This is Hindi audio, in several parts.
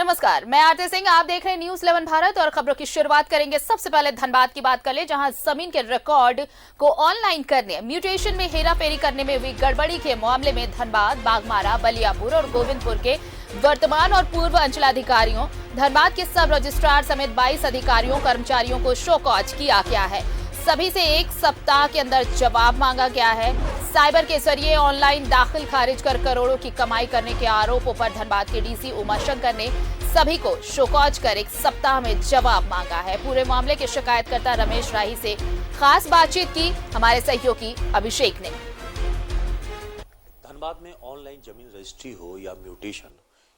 नमस्कार, मैं आरती सिंह। आप देख रहे हैं न्यूज 11 भारत और खबरों की शुरुआत करेंगे। सबसे पहले धनबाद की बात कर ले, जहां जमीन के रिकॉर्ड को ऑनलाइन करने, म्यूटेशन में हेराफेरी करने में हुई गड़बड़ी के मामले में धनबाद, बागमारा, बलियापुर और गोविंदपुर के वर्तमान और पूर्व अंचलाधिकारियों, धनबाद के सब रजिस्ट्रार समेत 22 अधिकारियों कर्मचारियों को शो कॉज किया गया है। सभी से 1 सप्ताह के अंदर जवाब मांगा गया है। साइबर के जरिए ऑनलाइन दाखिल खारिज कर करोड़ों की कमाई करने के आरोपों पर धनबाद के डीसी उमाशंकर ने सभी को शोकॉज कर 1 सप्ताह में जवाब मांगा है। पूरे मामले के शिकायतकर्ता रमेश राही से खास बातचीत की हमारे सहयोगी अभिषेक ने। धनबाद में ऑनलाइन जमीन रजिस्ट्री हो या म्यूटेशन,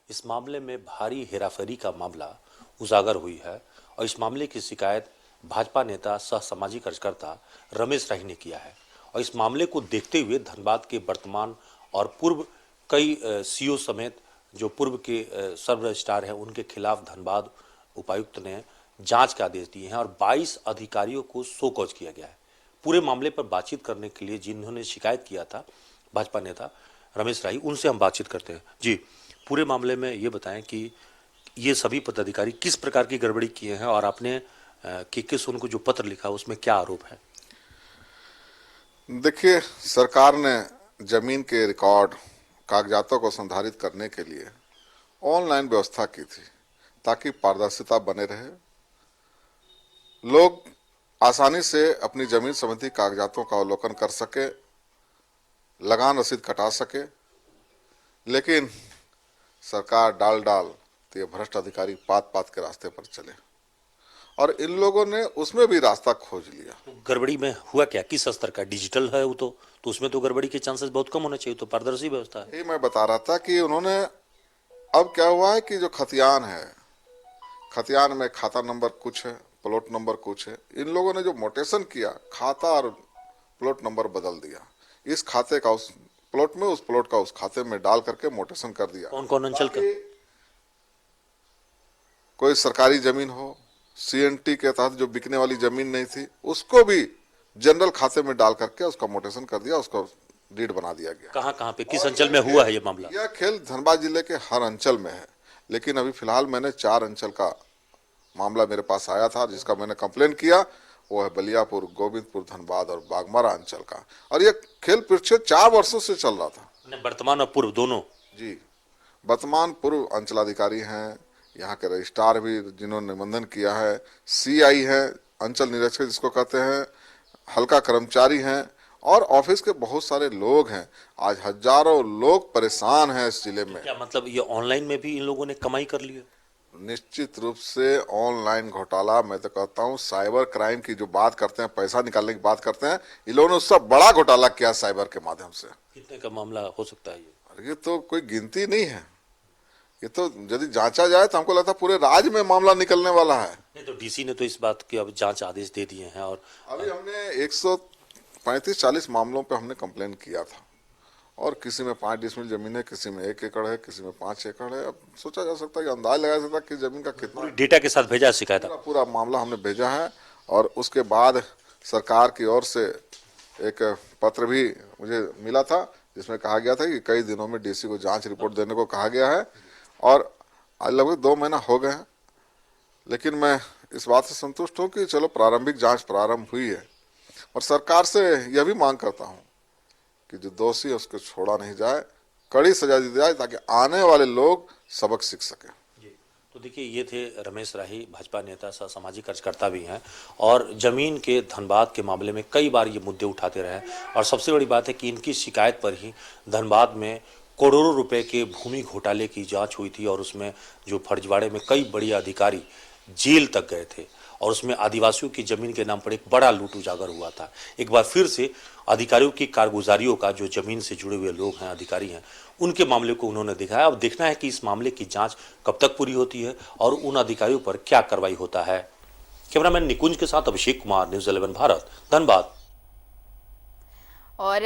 इस मामले में भारी हेराफेरी का मामला उजागर हुई है और इस मामले की शिकायत भाजपा नेता सह सामाजिक कार्यकर्ता रमेश राही ने किया है। और इस मामले को देखते हुए धनबाद के वर्तमान और पूर्व कई सीओ समेत जो पूर्व के सब रजिस्ट्रार हैं, उनके खिलाफ धनबाद उपायुक्त ने जांच के आदेश दिए हैं और 22 अधिकारियों को शो कॉज किया गया है। पूरे मामले पर बातचीत करने के लिए जिन्होंने शिकायत किया था भाजपा नेता रमेश राही, उनसे हम बातचीत करते हैं। जी, पूरे मामले में ये बताएं कि ये सभी पदाधिकारी किस प्रकार की गड़बड़ी किए हैं और आपने किस उनको जो पत्र लिखा उसमें क्या आरोप है? देखिए, सरकार ने जमीन के रिकॉर्ड कागजातों को संधारित करने के लिए ऑनलाइन व्यवस्था की थी ताकि पारदर्शिता बने रहे, लोग आसानी से अपनी जमीन संबंधी कागजातों का अवलोकन कर सके, लगान रसीद कटा सके। लेकिन सरकार डाल तो ये भ्रष्ट अधिकारी पात के रास्ते पर चले और इन लोगों ने उसमें भी रास्ता खोज लिया। तो गड़बड़ी में हुआ क्या? किस स्तर का? डिजिटल है वो तो उसमें तो गड़बड़ी के चांसेस बहुत कम होने चाहिए, तो पारदर्शी व्यवस्था है। ये मैं बता रहा था कि उन्होंने, अब क्या हुआ है कि जो खतियान है, खतियान में खाता नंबर कुछ है, प्लॉट नंबर कुछ है। इन लोगों ने जो मोटेशन किया, खाता और प्लॉट नंबर बदल दिया, इस खाते का उस प्लॉट में, उस प्लॉट का उस खाते में डाल करके मोटेशन कर दिया। कौन कौन अंचल का? कोई सरकारी जमीन हो, सीएनटी के तहत जो बिकने वाली जमीन नहीं थी, उसको भी जनरल खाते में डाल करके उसका मोटेशन कर दिया, उसको डीड बना दिया गया। कहाँ पे किस अंचल में हुआ है ये मामला? यह खेल धनबाद जिले के हर अंचल में है, लेकिन अभी फिलहाल मैंने 4 अंचल का मामला मेरे पास आया था जिसका मैंने कंप्लेन किया। वो है बलियापुर, गोविंदपुर, धनबाद और बागमारा अंचल का। और ये खेल पिछले 4 वर्षों से चल रहा था। वर्तमान और पूर्व दोनों? जी, वर्तमान पूर्व अंचलाधिकारी हैं, यहाँ के रजिस्ट्रार भी जिन्होंने निबंधन किया है, सीआई है, अंचल निरीक्षक जिसको कहते हैं, हल्का कर्मचारी हैं और ऑफिस के बहुत सारे लोग हैं। आज हजारों लोग परेशान हैं इस जिले में। क्या मतलब ये ऑनलाइन में भी इन लोगों ने कमाई कर ली है? निश्चित रूप से ऑनलाइन घोटाला, मैं तो कहता हूँ साइबर क्राइम की जो बात करते हैं, पैसा निकालने की बात करते हैं, इन लोगों ने उससे बड़ा घोटाला किया साइबर के माध्यम से। कितने का मामला हो सकता है ये? ये तो कोई गिनती नहीं है। ये तो यदि जांचा जाए तो हमको लगता है पूरे राज्य में मामला निकलने वाला है। नहीं तो डीसी ने तो इस बात की अब जांच आदेश दे दिए हैं और अभी हमने 135-40 मामलों पे हमने कंप्लेन किया था और किसी में 5 डिसमिल जमीन है, किसी में 1 एकड़ है, किसी में 5 एकड़ है। अब सोचा जा सकता है, अंदाज लगाया जा सकता है कि जमीन का कितना। डेटा के साथ भेजा शिकायत? पूरा मामला हमने भेजा है और उसके बाद सरकार की ओर से एक पत्र भी मुझे मिला था जिसमें कहा गया था कि कई दिनों में डीसी को जांच रिपोर्ट देने को कहा गया है और आज लगभग 2 महीना हो गए हैं। लेकिन मैं इस बात से संतुष्ट हूं कि चलो प्रारंभिक जांच प्रारंभ हुई है और सरकार से यह भी मांग करता हूं कि जो दोषी है उसको छोड़ा नहीं जाए, कड़ी सजा दी जाए ताकि आने वाले लोग सबक सीख सके। तो देखिए, ये थे रमेश राही, भाजपा नेता सह सामाजिक कार्यकर्ता भी हैं और जमीन के धनबाद के मामले में कई बार ये मुद्दे उठाते रहे और सबसे बड़ी बात है कि इनकी शिकायत पर ही धनबाद में करोड़ों रुपए के भूमि घोटाले की जांच हुई थी और उसमें जो फर्जवाड़े में कई बड़े अधिकारी जेल तक गए थे और उसमें आदिवासियों की जमीन के नाम पर एक बड़ा लूट उजागर हुआ था। एक बार फिर से अधिकारियों की कारगुजारियों का, जो जमीन से जुड़े हुए लोग हैं, अधिकारी हैं, उनके मामले को उन्होंने दिखाया। अब देखना है कि इस मामले की जांच कब तक पूरी होती है और उन अधिकारियों पर क्या कार्रवाई होता है। कैमरामैन निकुंज के साथ अभिषेक कुमार, न्यूज़ 11 भारत, धनबाद। और